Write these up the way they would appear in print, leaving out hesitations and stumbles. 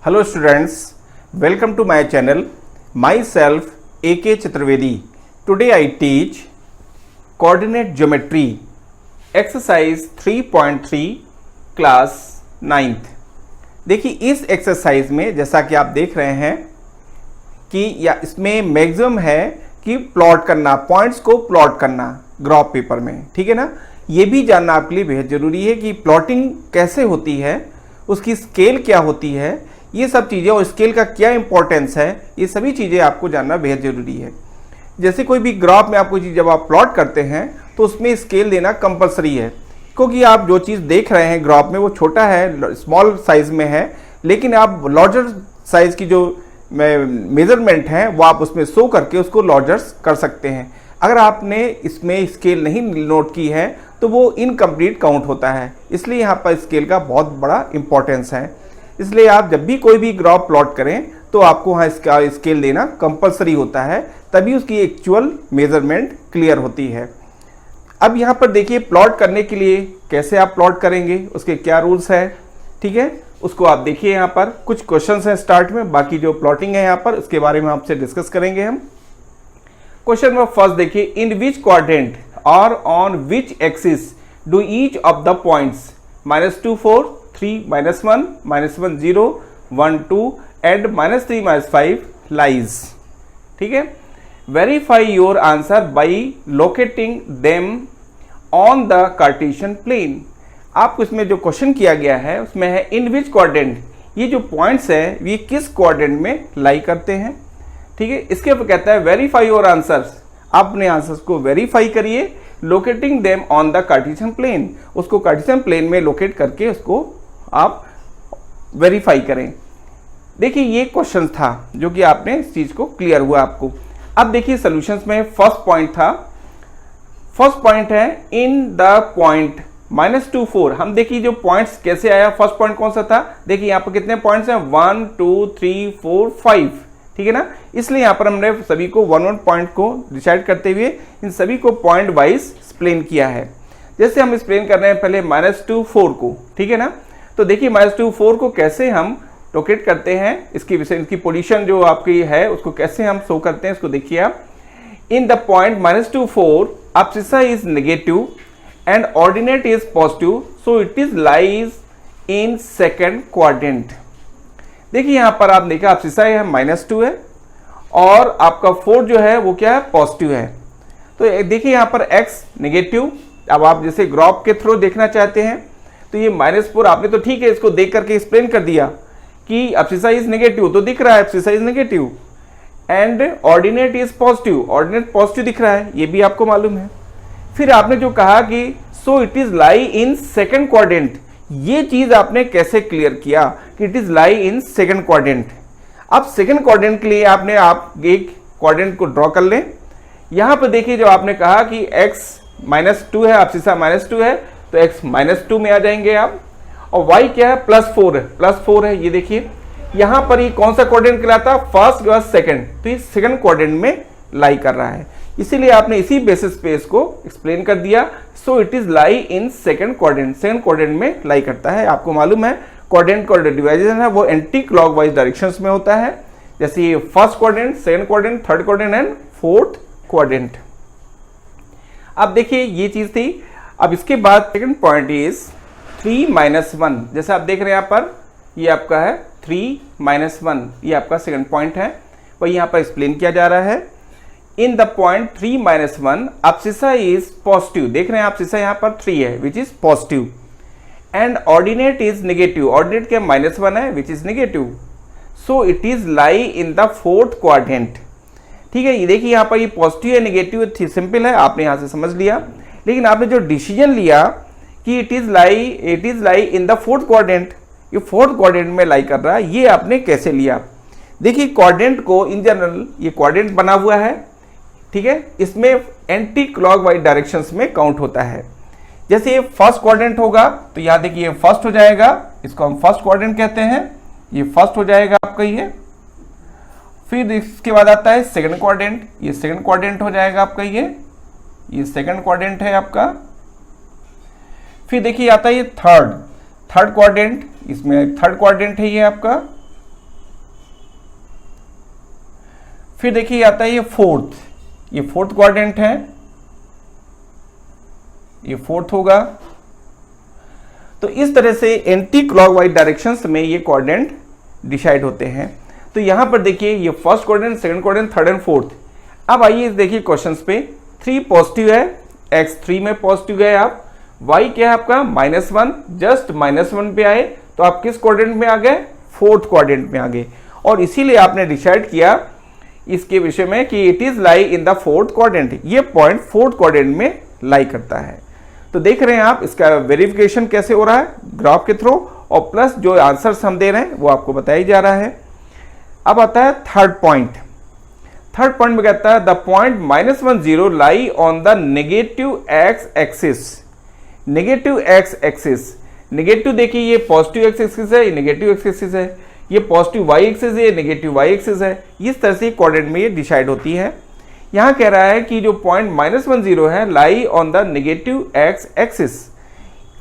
Hello students, welcome to my channel. Myself A.K. Chaturvedi. Today I teach coordinate geometry exercise 3.3 class 9th. देखिए इस exercise में जैसा कि आप देख रहे हैं कि या इसमें मैक्सिमम है कि प्लॉट करना, पॉइंट्स को प्लॉट करना ग्राफ पेपर में, ठीक है ना। ये भी जानना आपके लिए बेहद ज़रूरी है कि प्लॉटिंग कैसे होती है, उसकी स्केल क्या होती है, ये सब चीज़ें और स्केल का क्या इंपॉर्टेंस है, ये सभी चीज़ें आपको जानना बेहद ज़रूरी है। जैसे कोई भी ग्राफ में आपको चीज़ जब आप प्लॉट करते हैं तो उसमें स्केल देना कंपलसरी है, क्योंकि आप जो चीज़ देख रहे हैं ग्राफ में वो छोटा है, स्मॉल साइज़ में है, लेकिन आप लार्जर साइज़ की जो मेजरमेंट है वो आप उसमें शो करके उसको लार्जर कर सकते हैं। अगर आपने इसमें स्केल नहीं नोट की है तो वो इनकम्प्लीट काउंट होता है, इसलिए यहाँ पर स्केल का बहुत बड़ा इंपॉर्टेंस है। इसलिए आप जब भी कोई भी ग्राफ प्लॉट करें तो आपको वहाँ इसका स्केल देना कंपलसरी होता है, तभी उसकी एक्चुअल मेजरमेंट क्लियर होती है। अब यहाँ पर देखिए प्लॉट करने के लिए कैसे आप प्लॉट करेंगे, उसके क्या रूल्स है, ठीक है, उसको आप देखिए। यहाँ पर कुछ क्वेश्चंस हैं स्टार्ट में, बाकी जो प्लॉटिंग है यहाँ पर उसके बारे में आपसे डिस्कस करेंगे हम। क्वेश्चन नंबर फर्स्ट देखिए, इन विच क्वाड्रेंट और on which axis do each of the points -2 4 3 -1 -1 0 1 2 and -3 -5 lies, ठीक है। Verify your answer by locating them on the Cartesian plane. आपको इसमें जो क्वेश्चन किया गया है उसमें है इन विच क्वाड्रेंट, ये जो पॉइंट्स है ये किस क्वाड्रेंट में लाई करते हैं, ठीक है। इसके ऊपर कहता है वेरीफाई योर आंसर्स, आप अपने आंसर्स को वेरीफाई करिए। Locating them on the Cartesian plane, उसको कार्टेशियन प्लेन में लोकेट करके उसको आप वेरीफाई करें। देखिए ये क्वेश्चन था जो कि आपने इस चीज को क्लियर हुआ आपको। अब देखिए सॉल्यूशंस में फर्स्ट पॉइंट था, फर्स्ट पॉइंट है इन द पॉइंट -2 4। हम देखिए जो पॉइंट्स कैसे आया, फर्स्ट पॉइंट कौन सा था, देखिए यहाँ पर कितने पॉइंट्स हैं 1 2 3 4 5, ठीक है ना। इसलिए यहाँ पर हमने सभी को 1 पॉइंट को डिसाइड करते हुए इन सभी को पॉइंट वाइज एक्सप्लेन किया है। जैसे हम एक्सप्लेन कर रहे हैं पहले -2 4 को, ठीक है ना। तो देखिए -2 4 को कैसे हम लोकेट करते हैं, इसकी विषय इसकी पोजीशन जो आपकी है उसको कैसे हम शो करते हैं, इसको देखिए आप। इन the point -2 4 abscissa is negative and ordinate is positive, so it is lies in second quadrant। देखिए यहाँ पर आप देखा abscissa है -2 है और आपका 4 जो है वो क्या है, पॉजिटिव है। तो देखिए यहाँ पर x नेगेटिव, अब आप जैसे ग्राफ के थ्रू देखना चाहते हैं तो ये -4 आपने तो ठीक है इसको देख करके एक्सप्लेन कर दिया कि abscissa is नेगेटिव, तो दिख रहा है abscissa is negative and ordinate is positive, ordinate positive दिख रहा है, ये भी आपको मालूम है। फिर आपने जो कहा कि सो it is lie in second quadrant, ये चीज आपने कैसे क्लियर किया कि it is lie in second quadrant. अब सेकंड क्वाड्रेंट के लिए आपने आप एक क्वाड्रेंट को ड्रॉ कर लें। यहां पर देखिए जो आपने कहा कि x -2 है, abscissa -2 है, तो x -2 में आ जाएंगे आप, और y क्या है, +4 है, +4 है। ये देखिए यहां पर ये कौन सा क्वाड्रेंट कहलाता है, फर्स्ट या सेकंड, तो ये सेकंड क्वाड्रेंट में लाई कर रहा है, इसीलिए आपने इसी बेसिस पे इसको एक्सप्लेन कर दिया। सो it is lie in second quadrant, second quadrant में लाई करता है। आपको मालूम है क्वाड्रेंट का डिवाइजन है वो एंटी क्लॉकवाइज डायरेक्शंस में होता है, जैसे ये first quadrant, second quadrant, third quadrant and fourth quadrant. अब देखिए ये चीज थी। अब इसके बाद सेकंड पॉइंट इज 3 -1, जैसे आप देख रहे हैं यहाँ पर ये आपका है 3 -1, ये आपका सेकंड पॉइंट है, वही यहाँ पर एक्सप्लेन किया जा रहा है। इन the point 3 -1 abscissa is positive, देख रहे हैं abscissa यहाँ पर 3 है which is positive, and ordinate is negative, ordinate क्या -1 है which is negative, so it is lie in the fourth quadrant, ठीक है। ये देखिए यहाँ पर ये पॉजिटिव है नेगेटिव सिंपल है, आपने यहाँ से समझ लिया, लेकिन आपने जो डिसीजन लिया कि it is lie in the fourth quadrant, ये फोर्थ क्वाड्रेंट में लाई कर रहा है, ये आपने कैसे लिया। देखिए क्वाड्रेंट को इन जनरल ये क्वाड्रेंट बना हुआ है, ठीक है, इसमें एंटी क्लॉकवाइज डायरेक्शंस में काउंट होता है। जैसे ये फर्स्ट क्वाड्रेंट होगा तो यहाँ देखिए ये फर्स्ट हो जाएगा, इसको हम फर्स्ट क्वाड्रेंट कहते हैं, ये फर्स्ट हो जाएगा आपका ये। फिर इसके बाद आता है सेकंड क्वाड्रेंट, ये सेकंड क्वाड्रेंट हो जाएगा आपका ये सेकंड क्वाड्रेंट है आपका। फिर देखिए आता है ये थर्ड क्वाड्रेंट, इसमें थर्ड क्वाड्रेंट है ये आपका, फिर देखिए आता है ये फोर्थ, ये फोर्थ क्वाड्रेंट है, ये फोर्थ होगा। तो इस तरह से एंटी क्लॉकवाइज डायरेक्शंस में ये क्वाड्रेंट डिसाइड होते हैं। तो यहां पर देखिए ये first quadrant, second quadrant, third and fourth. अब आइए देखिए क्वेश्चंस पे, 3 पॉजिटिव है, x 3 में पॉजिटिव गए आप, y क्या है आपका -1, जस्ट -1 पे आए तो आप किस क्वाड्रेंट में आ गए, फोर्थ क्वाड्रेंट में आ गए। और इसीलिए आपने डिसाइड किया इसके विषय में कि it is lie in the fourth quadrant, ये पॉइंट फोर्थ क्वाड्रेंट में लाई करता है। तो देख रहे हैं आप इसका वेरिफिकेशन कैसे हो रहा है ग्राफ के थ्रू, और प्लस जो आंसर्स हम दे रहे हैं वो आपको बताया जा रहा है। अब आता है थर्ड पॉइंट। थर्ड पॉइंट में कहता है the point -10 lie on the negative x axis. Negative x axis, negative देखिए ये पॉजिटिव एक्स एक्सिस है, ये नेगेटिव एक्स एक्सिस है, ये पॉजिटिव वाई एक्सिस है, ये नेगेटिव वाई एक्सिस है। इस तरह से क्वाड्रेंट में ये डिसाइड होती है। यहां कह रहा है कि जो पॉइंट -10 है lie on the negative x axis.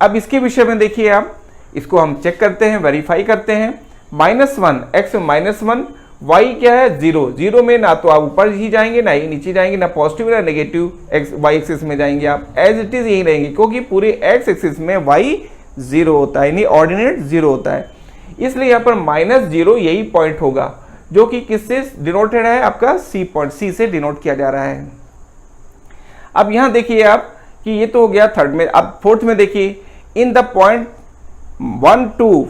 अब इसके विषय में देखिए आप, इसको हम चेक करते हैं, वेरीफाई करते हैं। -1 एक्स में -1, वाई क्या है 0, 0 में ना तो आप ऊपर ही जाएंगे ना ही नीचे जाएंगे, ना पॉजिटिव ना नेगेटिव एक्स वाई एक्सिस में जाएंगे, आप एज इट इज यही रहेंगे, क्योंकि पूरे एक्स एक्सिस में वाई 0 होता है, यानी ऑर्डिनेट 0 होता है। इसलिए यहाँ पर -0 यही पॉइंट होगा, जो कि किससे डिनोटेड है, आपका सी पॉइंट, सी से डिनोट किया जा रहा है। अब यहां देखिए आप कि ये तो हो गया थर्ड में। अब फोर्थ में देखिए इन द पॉइंट 1 2,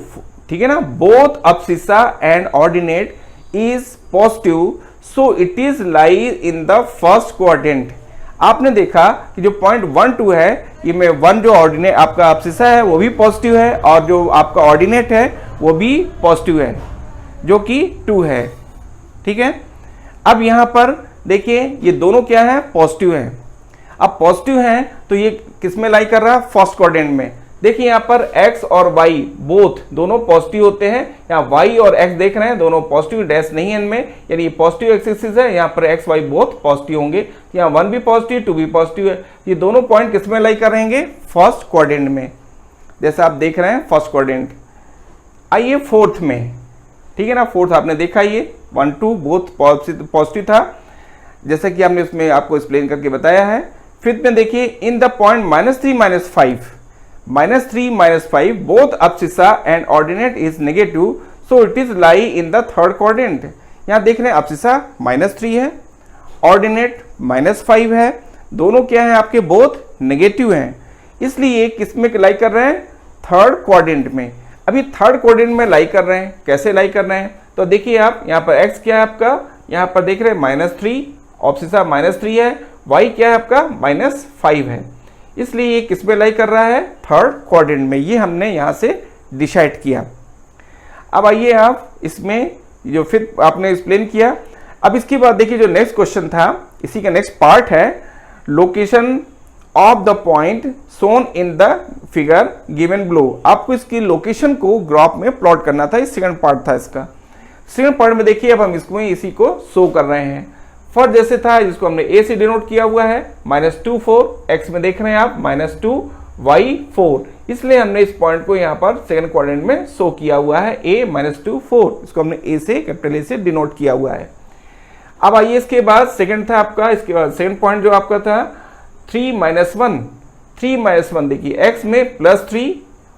ठीक है ना, both abscissa and ordinate is positive, so it is lie in the first quadrant. आपने देखा कि जो पॉइंट 1 2 है, ये में 1 जो ऑर्डिनेट आपका अब्सिसा है वो भी पॉजिटिव है, और जो आपका ऑर्डिनेट है वो भी पॉजिटिव है, जो कि 2 है, ठीक है। अब यहां पर देखिए ये दोनों क्या है, पॉजिटिव है। अब पॉजिटिव है तो ये किस में लाई कर रहा है, फर्स्ट क्वाड्रेंट में। देखिए यहाँ पर x और y बोथ दोनों पॉजिटिव होते हैं। यहाँ y और x देख रहे हैं दोनों पॉजिटिव, डैश नहीं है इनमें, यानी ये पॉजिटिव एक्सिस है। यहाँ पर x y बोथ पॉजिटिव होंगे। यहाँ 1 भी पॉजिटिव, 2 भी पॉजिटिव है। ये दोनों पॉइंट किस में लाई कर रहेंगे, फर्स्ट क्वाड्रेंट में, जैसा आप देख रहे हैं फर्स्ट क्वाड्रेंट। आइए फोर्थ में, ठीक है ना, फोर्थ आपने देखा ये 1 2 बोथ पॉजिटिव था, जैसा कि हमने उसमें आपको एक्सप्लेन करके बताया है। फिफ्थ में देखिए in the point -3 -5 both abscissa and ordinate is negative, so it is lie in the third quadrant. यहाँ देख रहे हैं अब्सिसा -3 है, ऑर्डिनेट -5 है, दोनों क्या है आपके, बोथ नेगेटिव हैं, इसलिए किस में लाई कर रहे हैं, थर्ड क्वाड्रेंट में। अभी थर्ड क्वाड्रेंट में लाई कर रहे हैं, कैसे लाई कर रहे हैं, तो देखिए आप यहाँ पर x क्या है आपका, यहाँ पर देख रहे हैं -3, ऑब्सिसा -3 है, y क्या है आपका -5 है, इसलिए ये किस में लाई कर रहा है, थर्ड क्वाड्रेंट में। ये हमने यहाँ से डिसाइड किया। अब आइए आप इसमें जो फिर आपने एक्सप्लेन किया। अब इसके बाद देखिए जो नेक्स्ट क्वेश्चन था, इसी का नेक्स्ट पार्ट है, location of the point shown in the figure given below. आपको इसकी लोकेशन को ग्राफ में प्लॉट करना था, ये सेकंड पार्ट था इसका। सेकंड पार्ट में देखिए अब हम इसको इसी को शो कर रहे हैं। फर्स्ट जैसे था जिसको हमने a से डिनोट किया हुआ है, -2 4, x में देख रहे हैं आप -2 y 4, इसलिए हमने इस पॉइंट को यहाँ पर सेकंड क्वाड्रेंट में शो किया हुआ है, a -2 4, इसको हमने a से कैपिटल A से डिनोट किया हुआ है। अब आइए इसके बाद सेकंड था आपका, इसके बाद सेकंड पॉइंट जो आपका था 3 -1 देखिए x में +3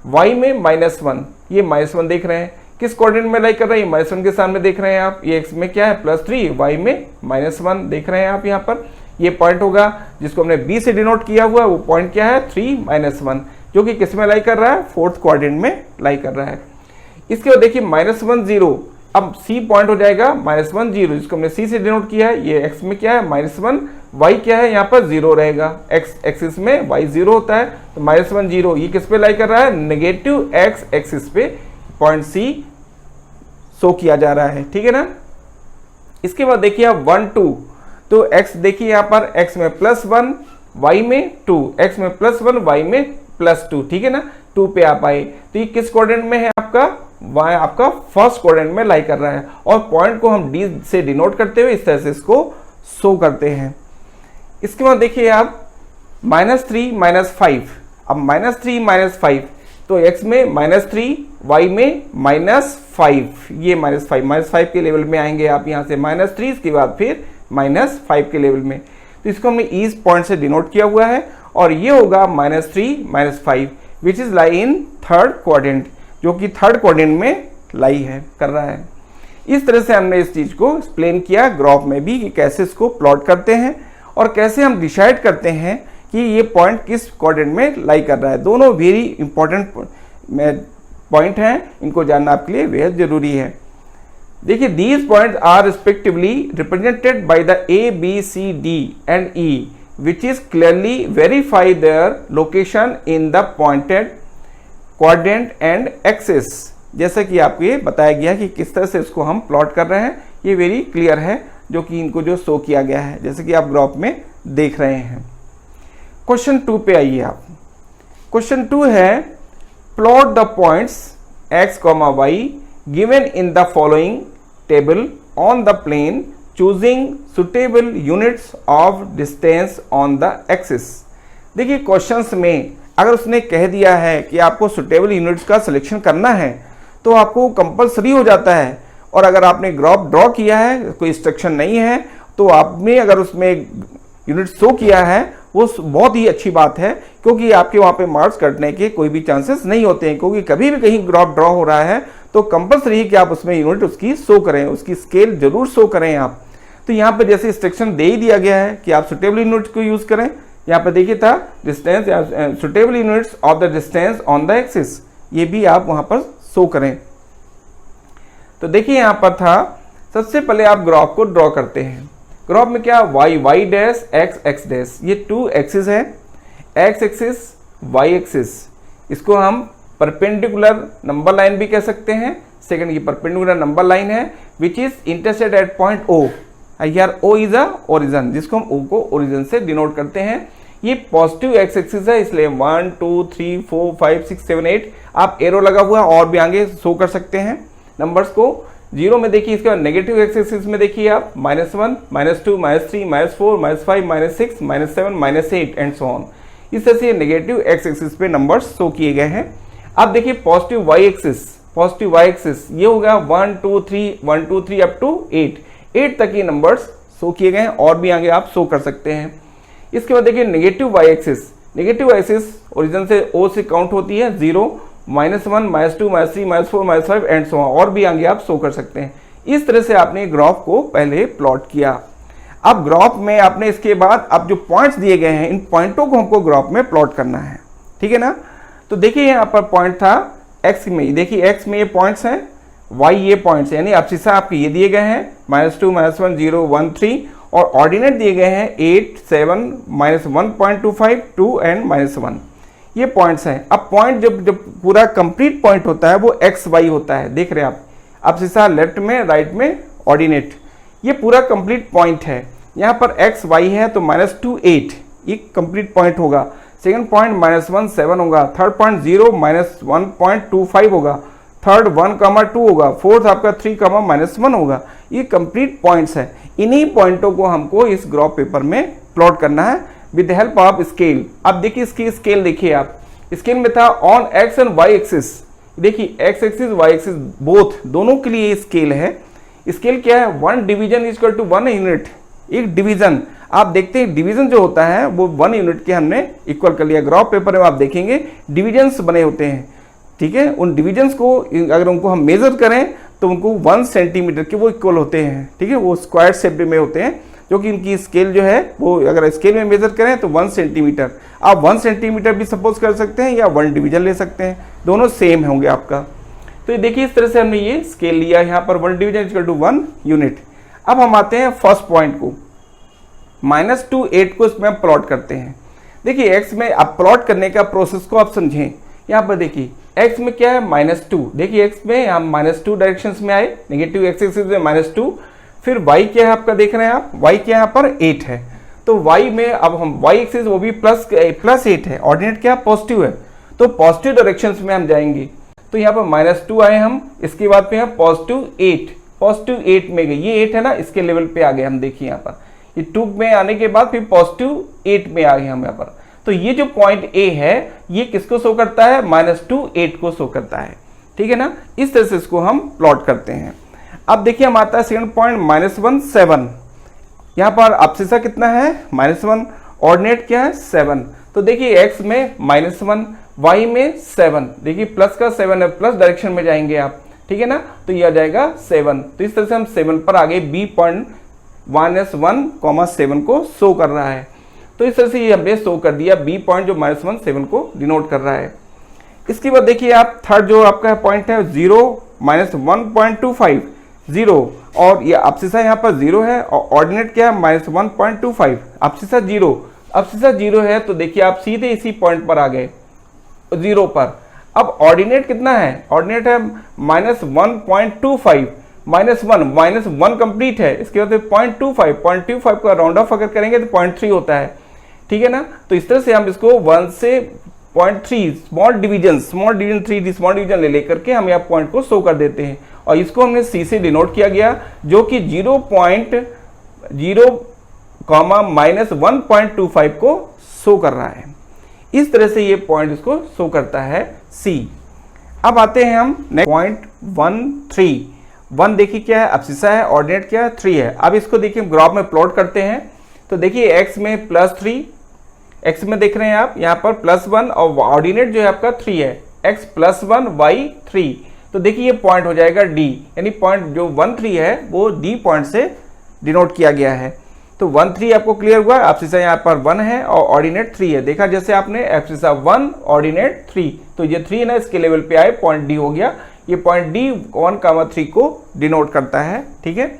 y में -1, ये -1 देख रहे हैं, किस क्वाड्रेंट में लाई कर रहे हैं, -1 के सामने देख रहे हैं आप, ये x में क्या है +3, y में -1 देख रहे हैं आप। यहाँ पर ये पॉइंट होगा जिसको हमने b से डिनोट किया हुआ, वो पॉइंट क्या है 3 -1, जो कि किस में लाई कर रहा है, फोर्थ क्वाड्रेंट में लाई कर रहा है। इसके बाद देखिए -1 0, अब c पॉइंट हो जाएगा -1 0, जिसको हमने c से डिनोट किया है, ये x में क्या है -1, y क्या है यहाँ पर 0 रहेगा, x एक्सिस में y 0 होता है, तो -1 0 ये किस पे लाई कर रहा है, नेगेटिव x एक्सिस पे पॉइंट c शो किया जा रहा है, ठीक है ना। इसके बाद देखिए आप 1 2, तो x देखिए यहाँ पर x में +1 y में 2, x में +1 y में +2, ठीक है ना, 2 पे आप आए, तो ये किस क्वाड्रेंट में है आपका, y आपका फर्स्ट क्वाड्रेंट में लाई कर रहा है, और पॉइंट को हम d से डिनोट करते हुए इस तरह से इसको शो करते हैं। इसके बाद देखिए आप -3 -5, अब -3 -5 तो x में -3, y में -5, ये -5 के लेवल में आएंगे आप यहाँ से -3, इसके बाद फिर -5 के लेवल में। तो इसको हमने इस पॉइंट से डिनोट किया हुआ है और ये होगा -3 -5 which is lie in third quadrant, जो कि थर्ड क्वाड्रेंट में लाई है कर रहा है। इस तरह से हमने इस चीज को एक्सप्लेन किया ग्राफ में भी कि कैसे इसको प्लॉट करते हैं और कैसे हम डिसाइड करते हैं कि ये पॉइंट किस क्वाड्रेंट में लाई कर रहा है। दोनों वेरी इंपॉर्टेंट पॉइंट हैं, इनको जानना आपके लिए बेहद जरूरी है। देखिए these points are respectively represented by the A B C D and E which is clearly verify their location in the pointed quadrant and axis. जैसा कि आपको ये बताया गया कि किस तरह से इसको हम प्लॉट कर रहे हैं, ये वेरी क्लियर है, जो कि इनको जो शो किया गया है जैसे कि आप ग्राफ में देख रहे हैं। क्वेश्चन 2 पे आइए आप। क्वेश्चन 2 है plot the points x, y given in the following table on the plane choosing suitable units of distance on the axis. देखिए क्वेश्चंस में अगर उसने कह दिया है कि आपको सुटेबल यूनिट्स का सिलेक्शन करना है तो आपको कंपलसरी हो जाता है, और अगर आपने ग्राफ ड्रॉ किया है, कोई इंस्ट्रक्शन नहीं है, तो आपने अगर उसमें यूनिट शो किया है वो बहुत ही अच्छी बात है, क्योंकि आपके वहाँ पे मार्क्स कटने के कोई भी चांसेस नहीं होते हैं। क्योंकि कभी भी कहीं ग्राफ ड्रॉ हो रहा है तो कंपलसरी है कि आप उसमें यूनिट उसकी शो करें, उसकी स्केल जरूर शो करें आप। तो यहाँ पे जैसे इंस्ट्रक्शन दे ही दिया गया है कि आप सुटेबल यूनिट को यूज करें। यहाँ पे देखिए था distance, suitable units of the distance on the axis, ये भी आप वहाँ पर शो करें। तो देखिए यहाँ पर था, सबसे पहले आप ग्राफ को ड्रॉ करते हैं। ग्राफ में क्या y डैश x डैश, ये 2 एक्सिस है, x एक्सिस y एक्सिस, इसको हम परपेंडिकुलर नंबर लाइन भी कह सकते हैं। सेकंड ये परपेंडिकुलर नंबर लाइन है which is intersect at point O। यार O इज अ ओरिजिन, जिसको हम O को ओरिजिन से डिनोट करते हैं। ये पॉजिटिव x एक्सिस है, इसलिए 1 2 3 4 5 6 7 8 आप एरो लगा हुआ है और भी आगे शो कर सकते हैं नंबर्स को। 0 में देखिए, इसके बाद नेगेटिव एक्स एक्सिस में देखिए आप -1 -2 -3 -4 -5 -6 -7 -8 एंड सो ऑन। इस तरह से नेगेटिव एक्स एक्सिस पे नंबर्स शो किए गए हैं। अब देखिए पॉजिटिव y एक्सिस, ये हो गया 1 2 3 अप टू 8 तक ये नंबर्स शो किए गए हैं, और भी आगे आप शो कर सकते हैं। इसके बाद देखिए नेगेटिव y एक्सिस ओरिजिन से O से काउंट होती है 0 -1 -2 -3 -4 -5 एंड सो ऑन, और भी आगे आप शो कर सकते हैं। इस तरह से आपने ग्राफ को पहले प्लॉट किया। अब ग्राफ में आपने इसके बाद अब जो पॉइंट्स दिए गए हैं, इन पॉइंटों को हमको ग्राफ में प्लॉट करना है, ठीक है ना। तो देखिए यहाँ पर पॉइंट था x में, देखिए x में ये पॉइंट्स हैं, y ये पॉइंट्स, यानी अब्सिसा आपके ये दिए गए हैं -2 -1 0 1 3, और ऑर्डिनेट दिए गए हैं 8 7 -1.25 2 एंड -1, ये पॉइंट्स हैं। अब पॉइंट जब पूरा कंप्लीट पॉइंट होता है वो एक्स वाई होता है, देख रहे हैं आप, अब सीधा लेफ्ट में राइट में ऑर्डिनेट, ये पूरा कंप्लीट पॉइंट है। यहाँ पर एक्स वाई है तो -2 8, ये कंप्लीट पॉइंट होगा। सेकंड पॉइंट -1 7 होगा, थर्ड पॉइंट 0 -1.25 होगा, थर्ड 1 2 होगा, फोर्थ आपका 3 -1 होगा। ये कंप्लीट पॉइंट्स है। इन्हीं पॉइंटों को हमको इस ग्राफ पेपर में प्लॉट करना है with the help of scale. अब देखिए इसकी स्केल देखिए आप, स्केल में था on X and Y axis, देखिए X axis Y axis both, दोनों के लिए स्केल है। स्केल क्या है, 1 division is equal to 1 unit, एक डिवीजन। आप देखते हैं डिवीजन जो होता है वो 1 यूनिट के हमने इक्वल कर लिया। ग्राफ पेपर में आप देखेंगे डिविजन्स बने होते हैं, ठीक है। उन डिविजन्स को अगर उनको हम मेजर करें तो उनको 1 सेंटीमीटर के वो इक्वल होते हैं, ठीक है। वो स्क्वायर शेप में होते हैं, जो कि इनकी स्केल जो है वो अगर स्केल में मेजर करें तो 1 सेंटीमीटर, आप 1 सेंटीमीटर भी सपोज कर सकते हैं या 1 डिवीजन ले सकते हैं, दोनों सेम होंगे आपका। तो ये देखिए इस तरह से हमने ये स्केल लिया, यहाँ पर 1 डिवीजन इक्वल टू 1 यूनिट। अब हम आते हैं फर्स्ट पॉइंट को, -2 8 को इसमें हम प्लॉट करते हैं। देखिए x में अब प्लॉट करने का प्रोसेस को आप समझें। यहाँ पर देखिए x में क्या है -2, देखिए x में हम -2 डायरेक्शंस में आए, नेगेटिव x एक्सिस में -2, फिर y क्या है आपका देख रहे हैं आप, y क्या यहाँ पर 8 है, तो y में अब हम y एक्सिस वो भी +8 है, ऑर्डिनेट क्या पॉजिटिव है, तो पॉजिटिव डायरेक्शंस में हम जाएंगे। तो यहाँ पर -2 आए हम, इसके बाद पे हम पॉजिटिव 8 में गए, ये 8 है ना, इसके लेवल पे आ गए हम। देखिए यहाँ पर ये 2 में आने के बाद फिर +8 में आ गए हम यहाँ पर, तो ये जो पॉइंट ए है ये किसको शो करता है, -2 8 को शो करता है, ठीक है ना। इस तरह से इसको हम प्लॉट करते हैं। अब देखिए हम आता है सेकंड पॉइंट -1 7, यहाँ पर अब्सिसा कितना है -1, ऑर्डिनेट क्या है 7। तो देखिए x में -1, y में 7, देखिए प्लस का 7 है, प्लस डायरेक्शन में जाएंगे आप, ठीक है ना, तो ये आ जाएगा 7। तो इस तरह से हम 7 पर आगे b पॉइंट -1, 7 को शो कर रहा है। तो इस तरह से ये हमने शो कर दिया b पॉइंट जो -1 7 को डिनोट कर रहा है। इसके बाद देखिए आप थर्ड जो आपका पॉइंट है 0 -1.25 0, और ये अब्सिसा यहाँ पर 0 है और ऑर्डिनेट क्या है -1.25, अब्सिसा 0, अब्सिसा 0 है। तो देखिए आप सीधे इसी पॉइंट पर आ गए 0 पर। अब ऑर्डिनेट कितना है, ऑर्डिनेट है -1.25, -1 कंप्लीट है, इसके बाद 0.25 का राउंड ऑफ अगर करेंगे तो 0.3 होता है, ठीक है ना। तो इस तरह से हम इसको 1 से 0.3 स्मॉल डिवीजन 3 स्मॉल डिवीजन ले लेकर के हम यहाँ पॉइंट को शो कर देते हैं, और इसको हमने सी से डिनोट किया गया जो कि 0.0 -1.25 को शो कर रहा है। इस तरह से ये पॉइंट इसको शो करता है सी। अब आते हैं हम पॉइंट 1 देखिए क्या है, अब्सिसा है, ऑर्डिनेट क्या है 3 है। अब इसको देखिए ग्राफ में प्लॉट करते हैं। तो देखिए x में +3, x में देख रहे हैं आप यहाँ पर +1 और ऑर्डिनेट जो है आपका 3 है, x +1 y 3। तो देखिए ये पॉइंट हो जाएगा D, यानी पॉइंट जो 1 3 है वो D पॉइंट से डिनोट किया गया है। तो 1 3 आपको क्लियर हुआ, अब्सिसा यहाँ पर 1 है और ऑर्डिनेट 3 है। देखा जैसे आपने अब्सिसा 1 ऑर्डिनेट 3, तो ये 3 ना इसके लेवल पे आए, पॉइंट D हो गया। ये पॉइंट D 1, 3 को डिनोट करता है, ठीक है।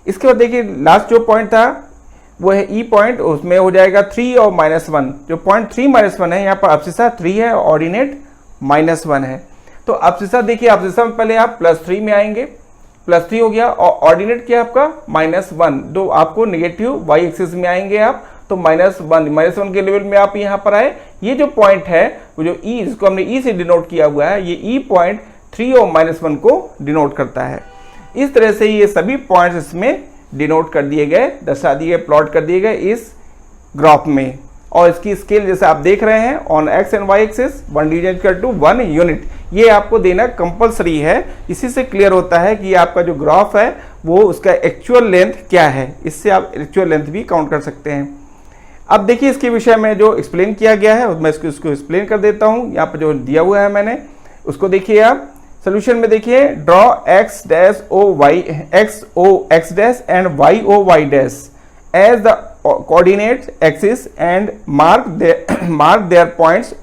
इसके बाद देखिए लास्ट जो पॉइंट था वो है E पॉइंट, उसमें हो जाएगा 3 और -1। जो पॉइंट 3 -1 है यहाँ पर अब्सिसा 3 है, ऑर्डिनेट -1 है। तो अब्सिसा देखिए अब्सिसा में पहले आप +3 में आएंगे, +3 हो गया, और ऑर्डिनेट क्या आपका -1, तो आपको नेगेटिव y एक्सिस में आएंगे आप, तो -1 के लेवल में आप यहाँ पर आए। ये जो पॉइंट है वो जो E, जिसको हमने E से डिनोट किया हुआ है, ये E पॉइंट 3 और -1 को डिनोट करता है। इस तरह से ये सभी पॉइंट्स इसमें डिनोट कर दिए गए, दर्शा दिए, प्लॉट कर दिए गए इस ग्राफ में। और इसकी स्केल जैसे आप देख रहे हैं on x and y axis 1 divided to 1 unit, ये आपको देना कंपलसरी है। इसी से क्लियर होता है कि आपका जो ग्राफ है वो उसका एक्चुअल लेंथ क्या है, इससे आप एक्चुअल लेंथ भी काउंट कर सकते हैं। अब देखिए इसके विषय में जो एक्सप्लेन किया गया है मैं इसको एक्सप्लेन कर देता हूँ। यहाँ पर जो दिया हुआ है मैंने उसको देखिए आप सोल्यूशन में देखिए, draw x dash o y x o x dash and y o y dash as the coordinate axis and mark their points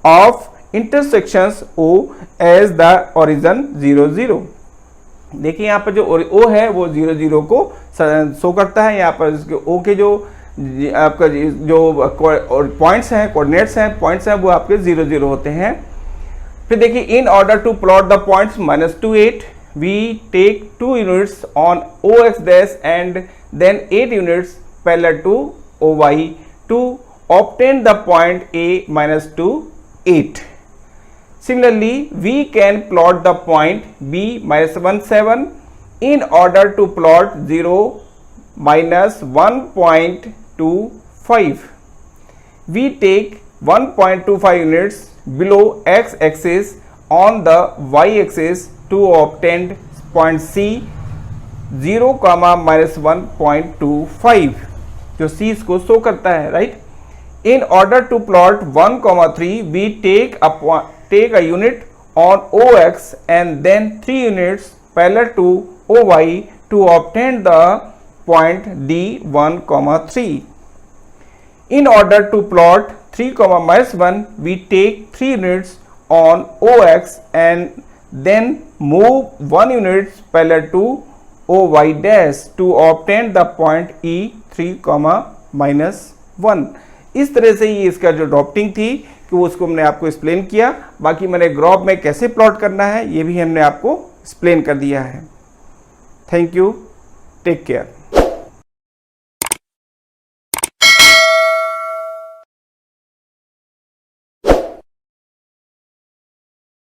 of intersections O as the origin 0 0। देखिए यहाँ पर जो O है वो 0 0 को शो करता है। यहाँ पर O के जो आपका जो पॉइंट्स हैं, कोऑर्डिनेट्स हैं, पॉइंट्स हैं, वो आपके 0 0 होते हैं। फिर देखिए in order to plot the points -2 8 we take 2 units on OX dash and then 8 units parallel to OY to obtain the point A -2 8. Similarly, we can plot the point B -1 7 in order to plot 0 -1.25. We take 1.25 units below x axis on the y axis to obtain point C 0, -1.25, जो C इसको show करता है, right. In order to plot 1, 3, we take a unit on OX and then 3 units parallel to OY to obtain the point D 1, 3. In order to plot 3, -1, we take 3 units on OX and then move 1 unit parallel to OY dash to obtain the point E 3, -1। इस तरह से ये इसका जो drafting थी कि वो उसको हमने आपको एक्सप्लेन किया। बाकी मैंने ग्राफ में कैसे प्लॉट करना है ये भी हमने आपको एक्सप्लेन कर दिया है। Thank you, take care.